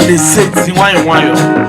they sit in one.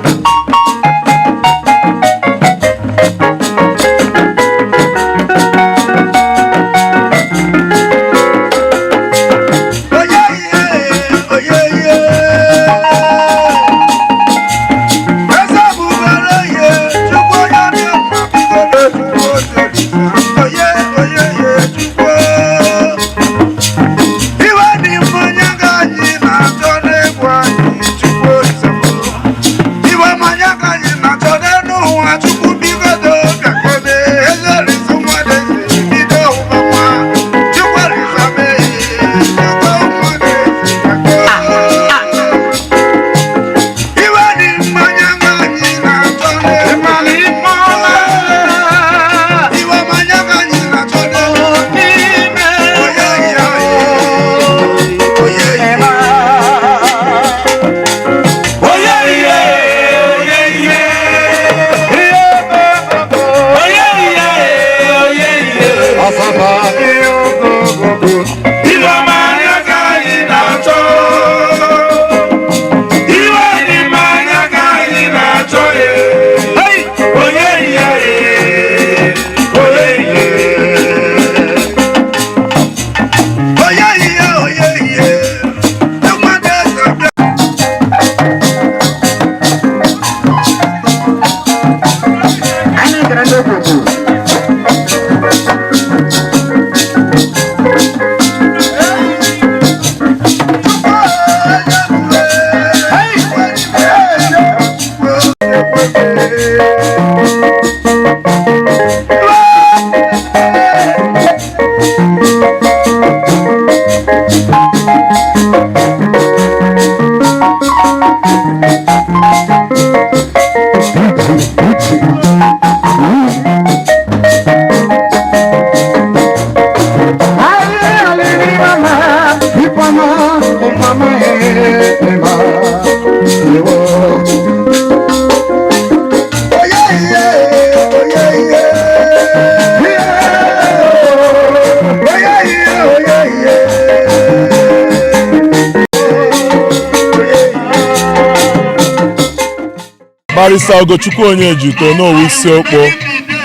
Barrister Ogochukwu Onyejuto n'owu Isiokpo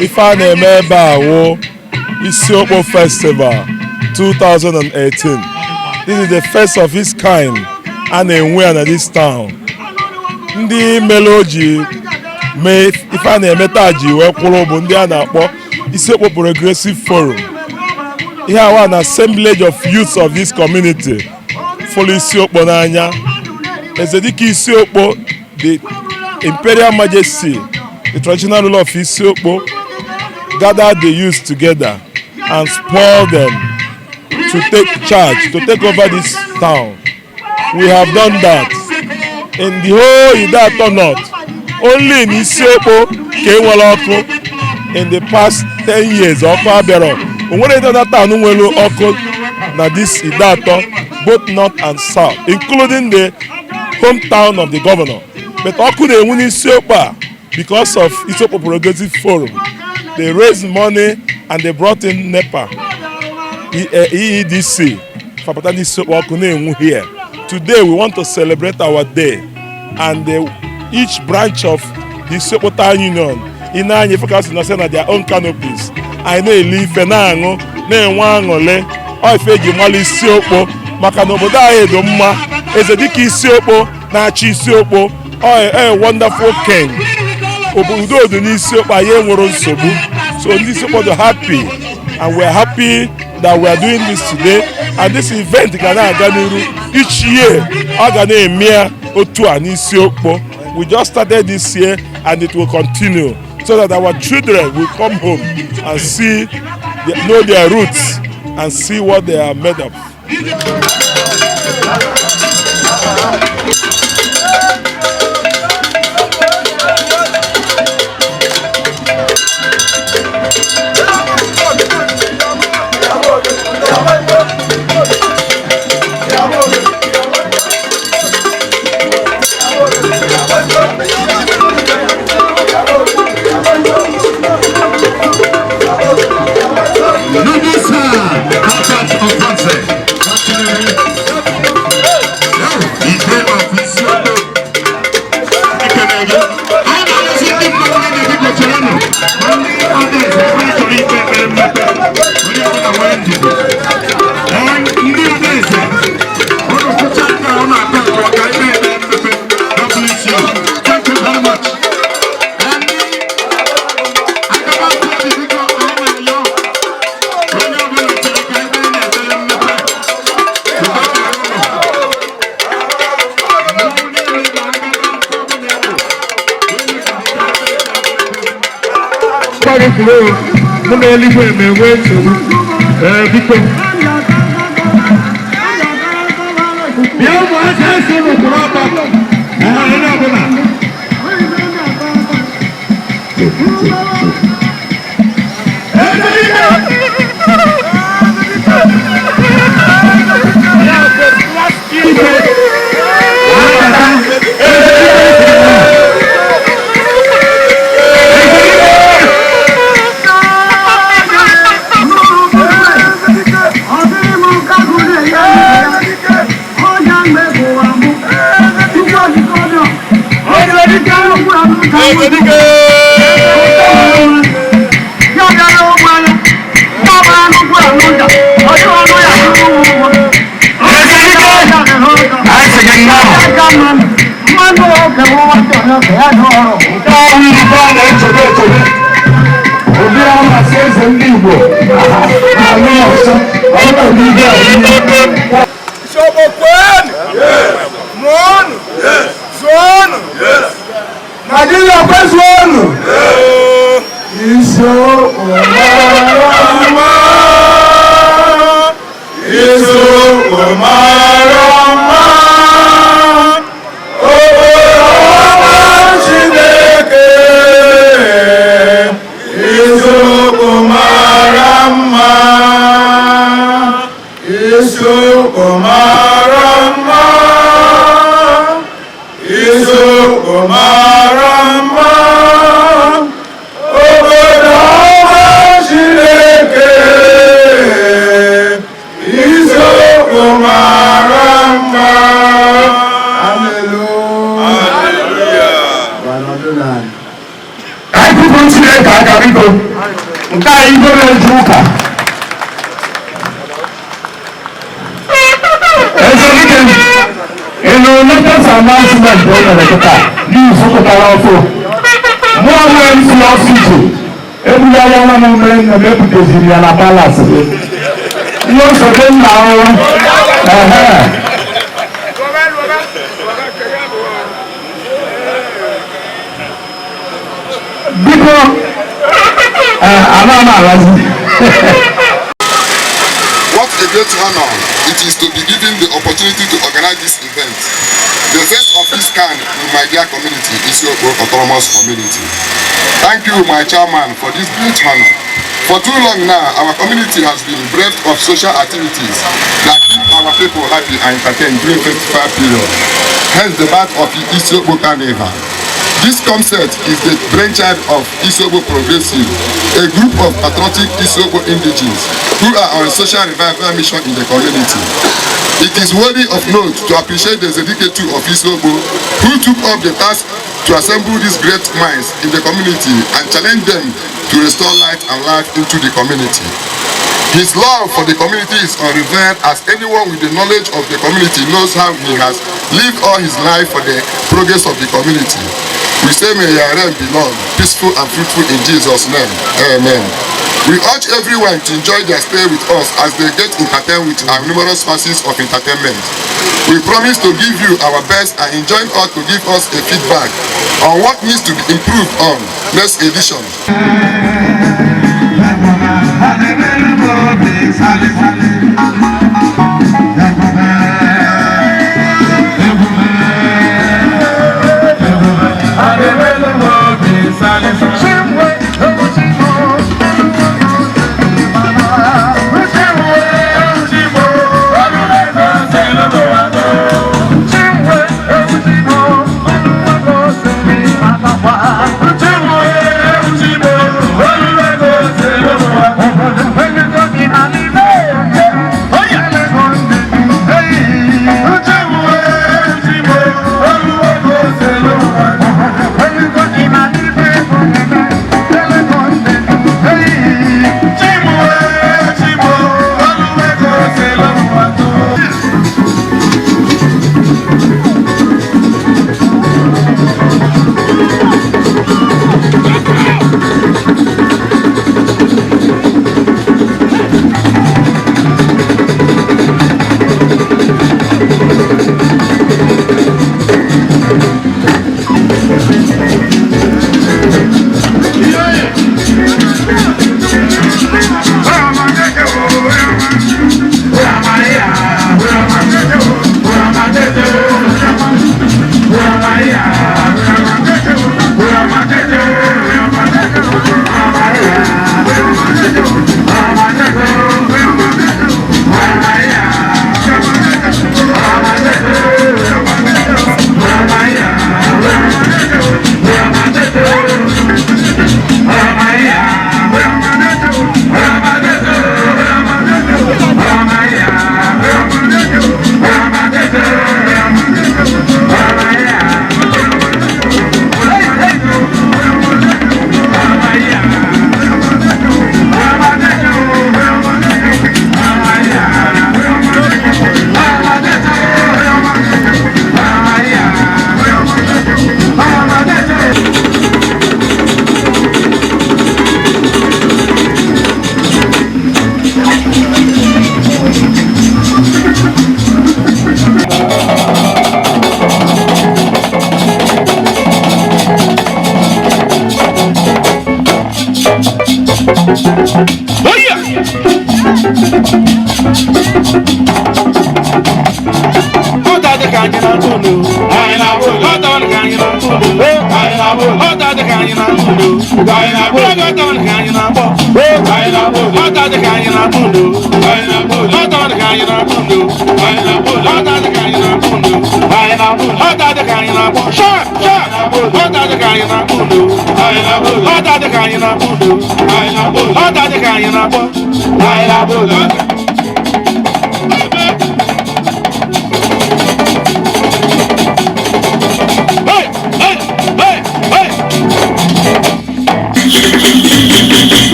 ife a na-eme ebe a wụ Isiokpo Festival 2018. This is the first of its kind a na-enwe na this town. Ndị meloji mee ife a na-eme taa ji wee kwụrụ bụ ndị a na-akpọ Isiokpo Progressive Forum. Ihe awa na assemblage of youths of this community fụlụ Isiokpo n'anya. Ezedike Isiokpo the Imperial Majesty, the traditional ruler of Isiokpo, gathered the youth together and spoiled them to take charge, to take over this town. We have done that. In the whole Idato North, only in Isiokpo ka ọkụ in the past 10 years. Ọkụ abịara. Onwere another town nwere ọkụ na this Idato, both north and south, including the hometown of the governor. But ọkụ na-enwu n'Isiokpo because of Isiokpo Progressive Forum. They raised money and they brought in NEPA, EEDC, for Isiokpo ọkụ na-enwu here. Today we want to celebrate our day, and each branch of the Isiokpo Town Union in anyị focus na their own canopies. I na-eli ife na-aṅụ na-enwe aṅụle ife eji mmalụ Isiokpo maka na obodo anyị dị mma. Ezedike Isiokpo na-achị Isiokpo a wonderful king. Obodo dị n'Isiokpo anyị enwere nsogbu. So ndị Isiokpo are happy, and we are happy that we are doing this today, and this event ga na-aga n'iru each year. Ọ ga na-eme otu a n'Isiokpo. We just started this year and it will continue, so that our children will come home and know their roots and see what they are made of. gbàgbé kúrò nínú eléwé mẹ́wé ìṣòro bíkọ́. bí ó mọ̀ ẹ́ ṣe é ṣe é kúrò ọ̀tọ̀ ẹ̀rọ nínú ọ̀bùnà. What a great honor it is to be given the opportunity to organize this event. The first of this kind in my dear community, Isiokpo Autonomous Community. Thank you, my chairman, for this great honor. For too long now, our community has been bereft of social activities that keep our people happy and entertained during festival period. Hence the birth of the Isiokpo Carnival. This concept is the brainchild of Isiokpo Progressive, a group of patriotic Isiokpo indigenes who are on a social revival mission in the community. It is worthy of note to appreciate the dedicated of Isiokpo who took up the task to assemble these great minds in the community and challenge them to restore light and life into the community. His love for the community is unrevealed, as anyone with the knowledge of the community knows how he has lived all his life for the progress of the community. We say may your reign be long, peaceful and fruitful in Jesus' name. Amen. We urge everyone to enjoy their stay with us as they get entertained with our numerous phases of entertainment. We promise to give you our best and enjoin us to give us a feedback on what needs to be improved on next edition. Oh yeah!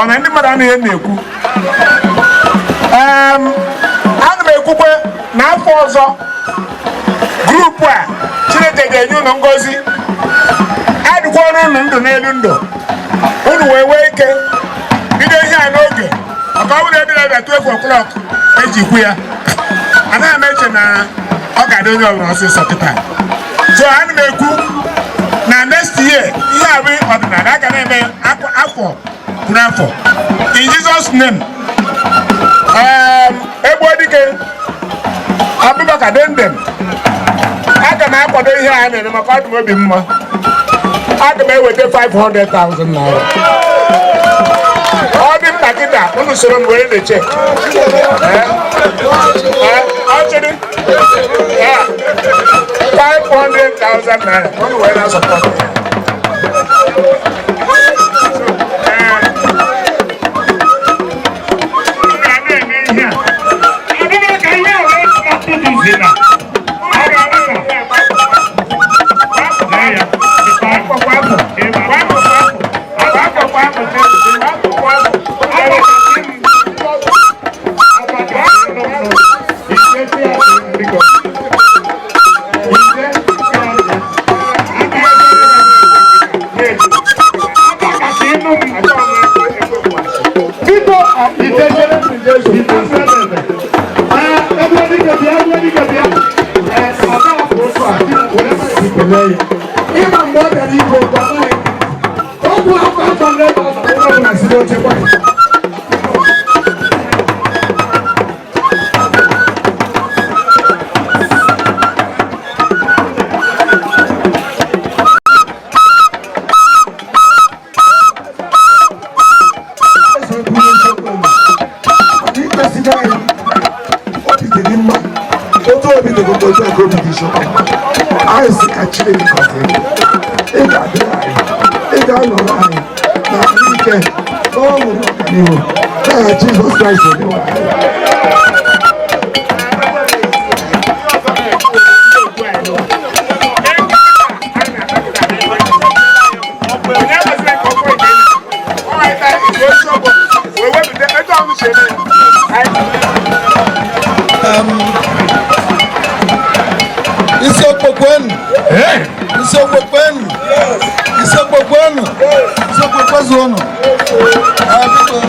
Ọ̀nà ndị mmadụ anaghị na-ekwu ana m ekwukwe n'afọ ọzọ grupu a Chineke ga-enye unu ngozi adịkwara unu ndụ n'elu ndụ unu wee ike bido ihe a n'oge maka ọ bụrụ ebire abịa 12 o'clock eji kwu ya anaghị m eche na ọ ga-adị onye ọbụla ọsịsọ kịta so ana m ekwu na next year ihe a bụ ọdịnala a ga na-eme afọ n'afọ in Jesus name Egbodike Abubakar Dendem aga m akwado ihe a na-eme maka ọdụm obi mma aga m eweta 500,000 naira ọ dị mkpa kịta unu soro m were the check ọchịrị 500,000 naira unu were na support ekele ya ịma mgbe ọ bịara igwe okwu amaghị okwu akwa afọ nleta ọzọ onye ọbụla siri oche kwa anyị si ka Chineke gọzie ị ga-adịrị anyị ị ga-anọrọ anyị na ahụike n'ọṅụ n'ọganihu n'aha Jizọs Kraịst onyenwe anyị. Isiokpo kwenu. Isiokpo kwenu. Isiokpo kwenu. Isiokpo kwezu ono. Biko,